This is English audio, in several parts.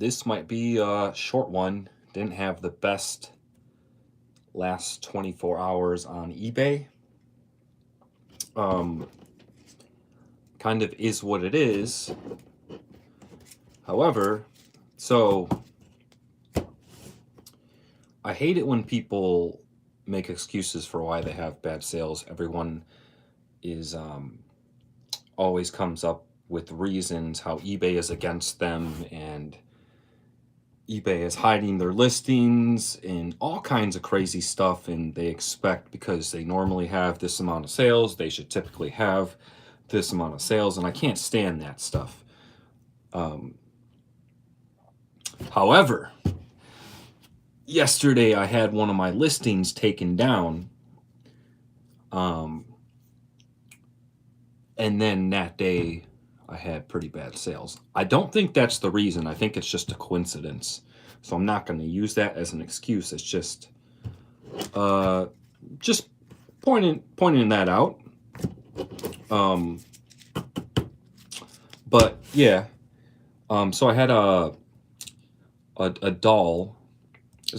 This might be a short one. Didn't have the best last 24 hours on eBay. Um, Kind of is what it is. However, so I hate it when people make excuses for why they have bad sales. Everyone is always comes up with reasons how eBay is against them and eBay is hiding their listings and all kinds of crazy stuff. And they expect because they normally have this amount of sales, they should typically have this amount of sales. And I can't stand that stuff. However, yesterday I had one of my listings taken down. And then that day I had pretty bad sales. I don't think that's the reason. I think it's just a coincidence. So I'm not going to use that as an excuse. It's just pointing that out. But yeah. So I had a doll.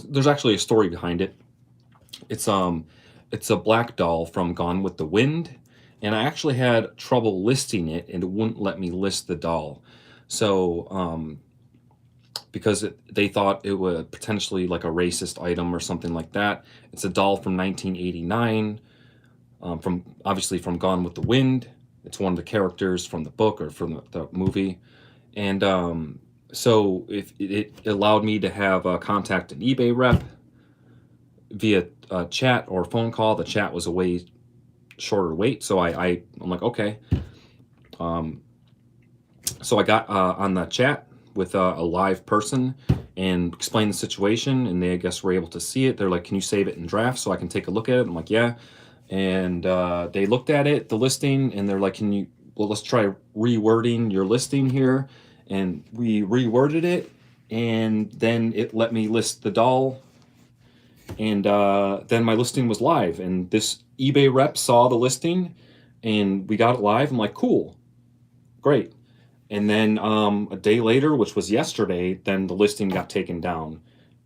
There's actually a story behind it. It's a black doll from Gone with the Wind, and I actually had trouble listing it, and it wouldn't let me list the doll. So because they thought it was potentially like a racist item or something like that. It's a doll from 1989, from obviously from Gone with the Wind. It's one of the characters from the book or from the movie, and so if it allowed me to have contact an eBay rep via chat or phone call. The chat was a way shorter wait, so I'm like, okay. So I got on the chat with a live person and explained the situation, and they, I guess, were able to see it. They're like, can you save it in draft so I can take a look at it? I'm like, yeah. And they looked at it, the listing, and they're like, let's try rewording your listing here. And we reworded it, and then it let me list the doll. And then my listing was live, and this eBay rep saw the listing, and we got it live. I'm like, cool, great. And then a day later, which was yesterday, then the listing got taken down,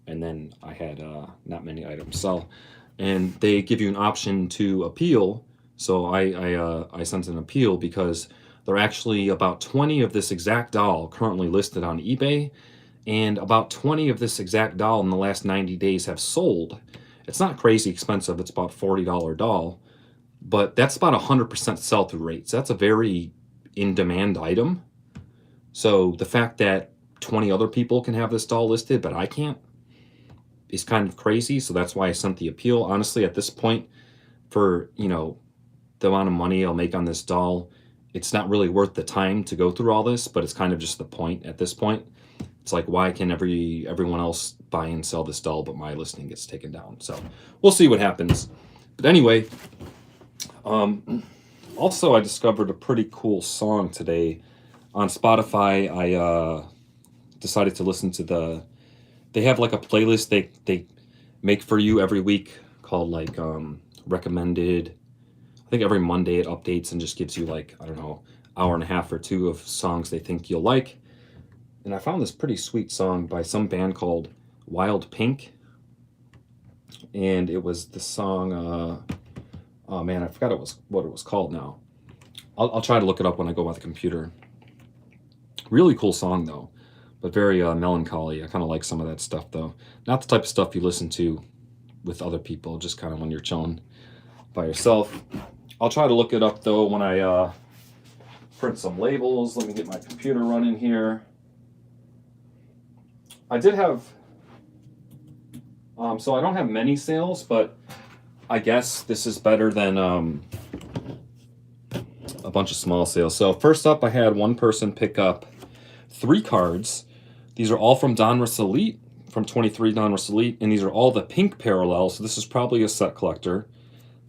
and then I had not many items sell. And they give you an option to appeal. So I sent an appeal because there are actually about 20 of this exact doll currently listed on eBay, and about 20 of this exact doll in the last 90 days have sold. It's not crazy expensive. It's about $40 doll, but that's about 100% sell-through rate. So that's a very in-demand item. So the fact that 20 other people can have this doll listed, but I can't, is kind of crazy. So that's why I sent the appeal. Honestly, at this point, for, the amount of money I'll make on this doll, it's not really worth the time to go through all this, but it's kind of just the point at this point. It's like, why can everyone else buy and sell this doll, but my listing gets taken down? So we'll see what happens. But anyway, also I discovered a pretty cool song today on Spotify. I decided to listen to they have like a playlist they make for you every week called like recommended. I think every Monday it updates and just gives you like, I don't know, hour and a half or two of songs they think you'll like. And I found this pretty sweet song by some band called Wild Pink. And it was the song, oh man, I forgot what it was called now. I'll try to look it up when I go on the computer. Really cool song though, but very melancholy. I kind of like some of that stuff though. Not the type of stuff you listen to with other people, just kind of when you're chilling by yourself. I'll try to look it up though when I print some labels. Let me get my computer running here. I did have, so I don't have many sales, but I guess this is better than a bunch of small sales. So first up, I had one person pick up 3 cards. These are all from Donruss Elite, from 23 Donruss Elite, and these are all the pink parallel, so this is probably a set collector.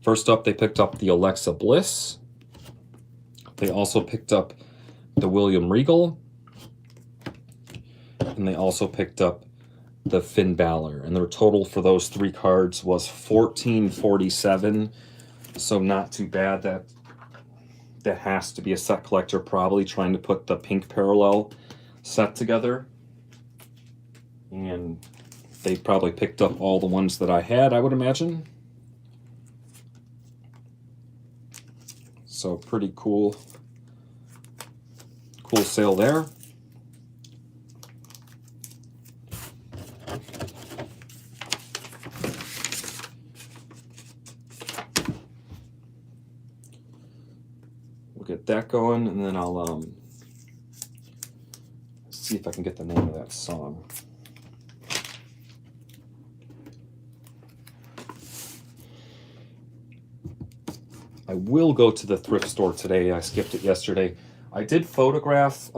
First up, they picked up the Alexa Bliss. They also picked up the William Regal. And they also picked up the Finn Balor. And their total for those 3 cards was $14.47. So not too bad. That has to be a set collector, probably trying to put the pink parallel set together. And they probably picked up all the ones that I had, I would imagine. So pretty cool sale there. We'll get that going, and then I'll see if I can get the name of that song. I will go to the thrift store today. I skipped it yesterday. I did photograph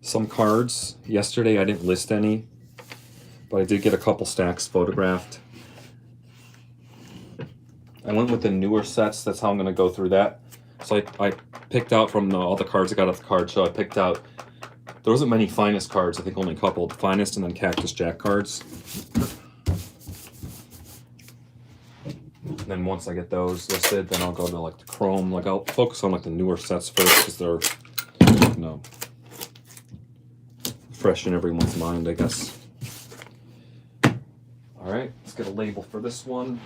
some cards yesterday. I didn't list any, but I did get a couple stacks photographed. I went with the newer sets. That's how I'm going to go through that. So I picked out from all the cards I got at the card show. I picked out, there wasn't many Finest cards. I think only a couple. The Finest and then Cactus Jack cards. And then once I get those listed, then I'll go to like the Chrome. Like I'll focus on like the newer sets first because they're, you know, fresh in everyone's mind, I guess. All right, let's get a label for this one.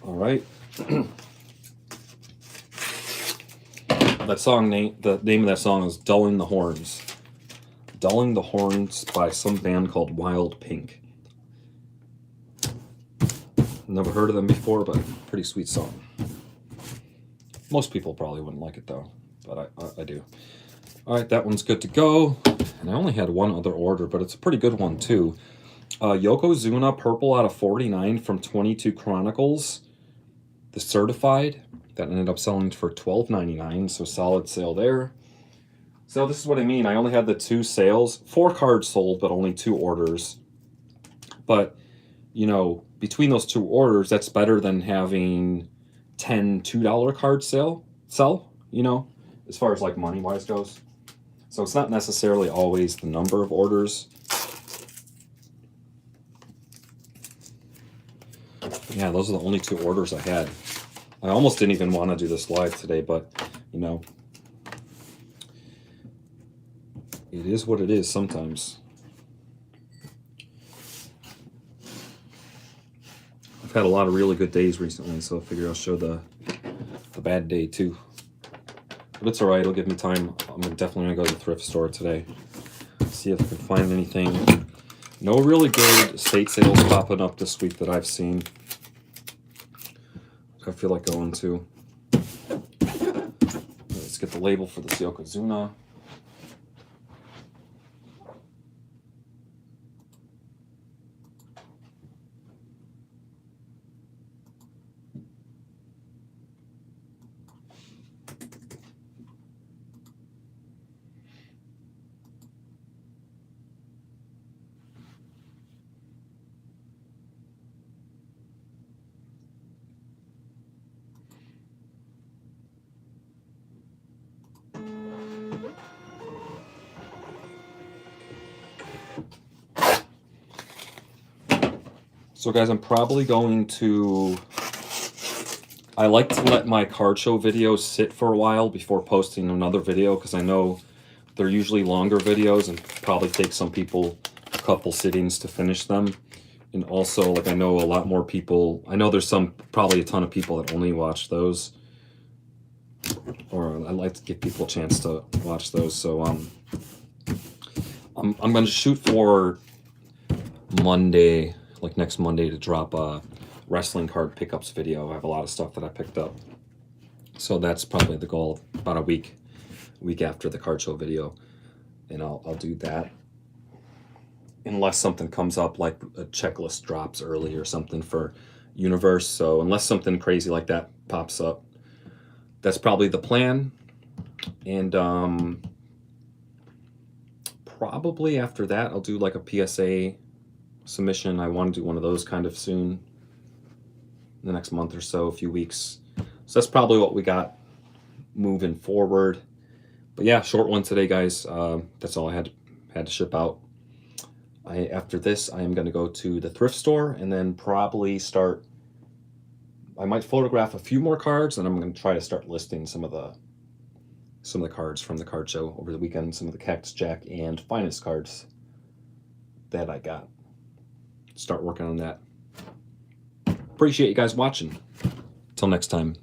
All right. That song name, the name of that song is Dulling the Horns. Dulling the Horns by some band called Wild Pink. Never heard of them before, but pretty sweet song. Most people probably wouldn't like it though, but I do. All right, that one's good to go. And I only had one other order, but it's a pretty good one too. Yokozuna Purple out of 49 from 22 Chronicles. The certified, that ended up selling for $12.99, so solid sale there. So this is what I mean. I only had the 2 sales. 4 cards sold, but only 2 orders. But, you know, between those 2 orders, that's better than having 10 $2 cards sell, you know, as far as like money-wise goes. So it's not necessarily always the number of orders. Yeah, those are the only 2 orders I had. I almost didn't even want to do this live today, but, you know, it is what it is sometimes. I've had a lot of really good days recently, so I figure I'll show the bad day too. But it's all right. It'll give me time. I'm definitely going to go to the thrift store today. See if I can find anything. No really good estate sales popping up this week that I've seen. I feel like going to. Let's get the label for this Yokozuna. So guys, I'm probably going to, I like to let my card show videos sit for a while before posting another video, because I know they're usually longer videos and probably take some people a couple sittings to finish them. And also, like, I know a lot more people, I know there's probably a ton of people that only watch those, or I like to give people a chance to watch those. So I'm going to shoot for Monday, like next Monday, to drop a wrestling card pickups video. I have a lot of stuff that I picked up. So that's probably the goal, about a week after the card show video. And I'll do that. Unless something comes up, like a checklist drops early or something for Universe. So unless something crazy like that pops up, that's probably the plan. And probably after that, I'll do like a PSA submission. I want to do one of those kind of soon, the next month or so, a few weeks. So that's probably what we got moving forward. But yeah, short one today, guys. That's all I had to ship out. After this, I am going to go to the thrift store and then probably start. I might photograph a few more cards, and I'm going to try to start listing some of the cards from the card show over the weekend, some of the Cactus Jack and Finest cards that I got. Start working on that. Appreciate you guys watching. Till next time.